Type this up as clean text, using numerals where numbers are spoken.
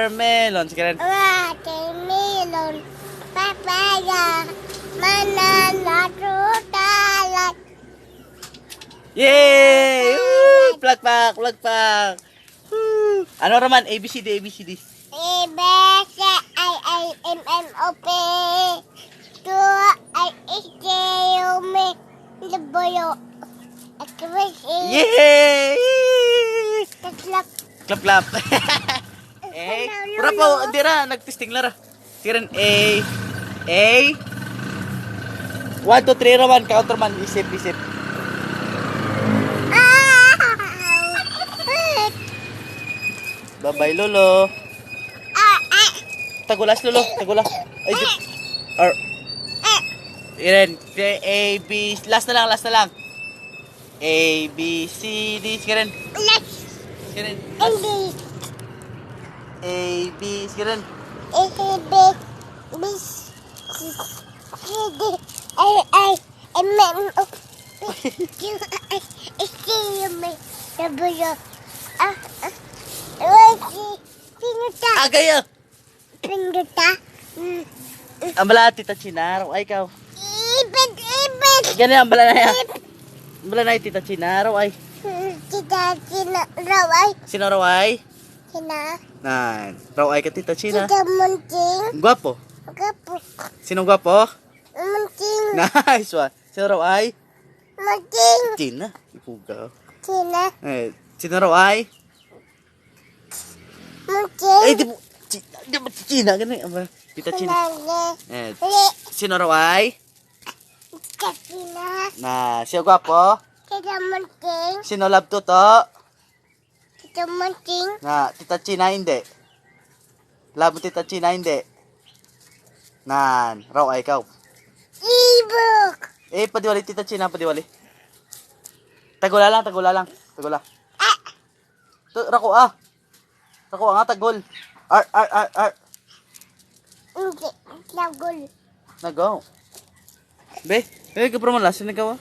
Watermelon. Sige rin. Watermelon, papaya, banana, totalat. Yay! Woo! Plakpak, plakpak. Woo! Ano raman? ABCD, ABCD. A, B, C, I, M, N, O, P, Q, R, S, T, U, M, W, X, Y, Z. Yay! Tatlap. Clap, clap. Eh, pura po, hindi ra, nagtesting lara. Sige rin, A. 1, 2, 3 raman, counter man, isip, isip. Bye-bye, Lolo. Tagulas, Lolo, tagulas. Ay, R. Iren, A, B, last na lang. A, B, C, D, sige rin. Sige rin. A, B, sige rin. Agaya! Ang bala, Tita Chinaro. Ay, ikaw. Ganyan ang bala na yan. Ang bala na yung Tita Chinaro. Ay. Sino raw ay? Nan. Raw ay ka, Tita China. Gwapo. Sino gwapo? Nice one. Sino raw ay? China. Ipuga. Eh, sino raw ay? Ay, di mo. Di mo China. Ganyan. Ang bala. Tita China. Eh, sino raw ay? Na, sino gwapo? Sino love to to? Na, Tita China hindi. Love mo Tita China hindi. Nan, raw ay ikaw. Eh, padiwali Tita China, padiwali. Tagula lang. Rako ah. Rako nga tagol. R. Nagaw. Be, kapro mo lasin na ka